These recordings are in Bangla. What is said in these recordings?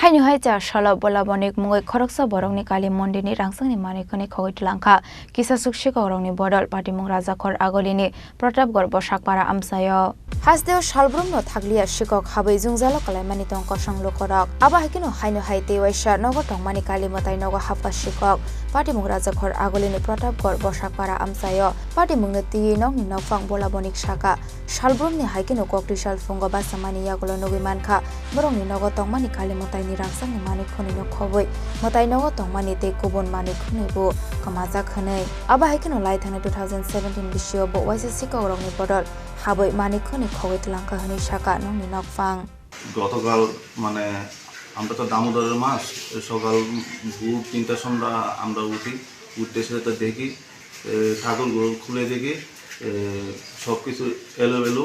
Hainu hai Chasalo bolabonik mungoi khoroksa borongni kali Mandir ni Rangchakni Khunwi Khogwi Twlangkha Kisa Sikokrokni Bodol party mung Rajakhor agolini Protapgor bosakpara amsayo Hasdeo shalbrumno thaglia Sikok habai jungjalo kalaimani tong kosang lokorok aba hakino hainu hai tewaisa nogo tongmani kali motai nogo hafa Sikok party mung Rajakhor agolini Protapgor bosakpara amsayo party mung ti nongni nofang bolabonik saka shalbrumni haikino kokri salfungo basamani yagolo nogimankha borongni nogo tongmani kali motai ni Rangchakni Khunwi Khogwi motai nogo tongmani te kubon mani Khunwi bu kamaja khonai aba haikino lai thane 2017 bisio bo waisa Sikokrokni Bodol habai mani Khunwi Khogwi Twlangkha hani shaka nongni nokfang গতকাল মানে আমরা তো দামোদরের মাস সকাল ভোর 3টার সময় আমরা উঠতে সেটা দেখি ঠাকুরগুলো খুলে দেখি সব কিছু এলোমেলো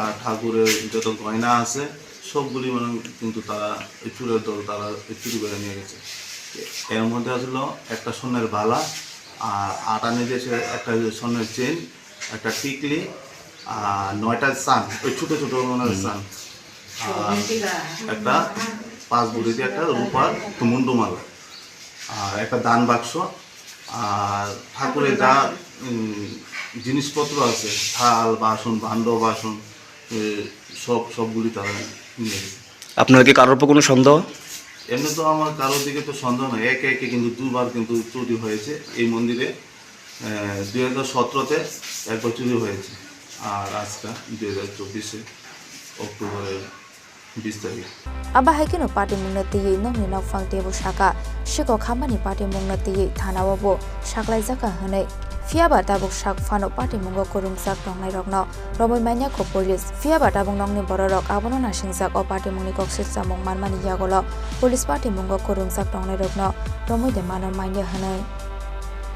আর ঠাকুরের যত গয়না আছে সবগুলি মানে কিন্তু তারা চুরের দল তারা চুরি করে নিয়ে গেছে এর মধ্যে আসলো একটা সোনার বালা আর আটা নিয়ে একটা সোনার চেন একটা টিকলি আর 9টা চান ওই ছোটো ছোটো মানে চান আর একটা 5 বুড়ি দিয়ে একটা রূপার মুন্ডুমালা আর একটা দান বাক্স আর ঠাকুরের যা জিনিসপত্র আছে থাল বাসন ভাণ্ড বাসন সবগুলি তারা নিয়ে গেছে। আপনার কি কারোর উপর কোনো সন্দেহ? এমনি তো আমার কারোর দিকে তো সন্দেহ নয়, একে একে কিন্তু দুবার কিন্তু চুরি হয়েছে এই মন্দিরে। 2017-তে একবার চুরি হয়েছে আর আজকে 2024-এ অক্টোবরের 20 তারিখ। aba haikino party mungnati nongni nokfang tebu shaka Sikok hamani party mungnati thanawo saklai jaka hanai fiaba tabuk sak fano party mungo korumsak tongnai rokno romoi manya ko police fiaba tabung nongni bororok abono nasingjak o party mungni koksis samong manmani yagolo police party mungo korumsak tongnai rokno romoi de manor manya hanai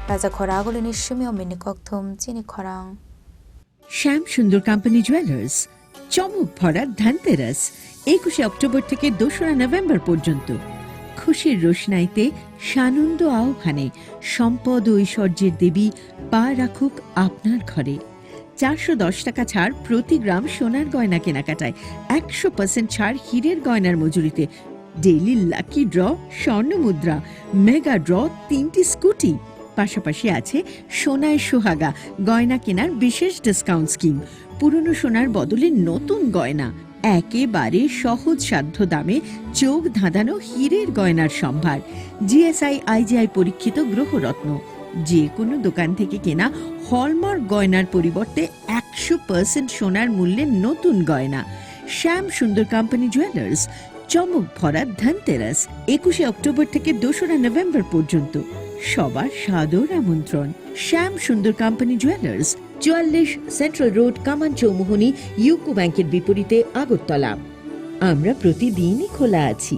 Rajakhor agolini shumio mini kokthum Chini Khorang শ্যাম সুন্দর কোম্পানি জুয়েলার্স চমক ভরা ধনতেরাস 21 অক্টোবর থেকে 2 নভেম্বর পর্যন্ত খুশির রোশনাইতে সানন্দ আহ্বানে সম্পদ ও ঐশ্বর্যের দেবী পা রাখুক আপনার ঘরে 410 টাকা ছাড় প্রতি গ্রাম সোনার গয়না কেনাকাটায় 100% ছাড় হীরের গয়নার মজুরিতে ডেইলি লাকি ড্র স্বর্ণ মুদ্রা মেগা ড্র 3টি স্কুটি পাশাপাশি আছে সোনায় সোহাগা গয়না কেনার বিশেষ ডিসকাউন্ট স্কিম পুরনো সোনার বদলে নতুন গয়না একেবারে সহজ সাধ্য দামে চোখ ধাঁধানো হীরের গয়নার সম্ভার জিএসআই আইজিআই পরীক্ষিত গ্রহরত্ন যে কোনো দোকান থেকে কেনা হলমার্ক গয়নার পরিবর্তে 100% সোনার মূল্যে নতুন গয়না শ্যাম সুন্দর কোম্পানি জুয়েলার্স চমক ভরা ধনতেরাস 21 অক্টোবর থেকে 2 নভেম্বর পর্যন্ত সবার সাদর আমন্ত্রণ শ্যাম সুন্দর কোম্পানি জুয়েলার্স 44 সেন্ট্রাল রোড কামান চৌমুহনী ইউকো ব্যাংকের বিপরীতে আগরতলা আমরা প্রতিদিনই খোলা আছি।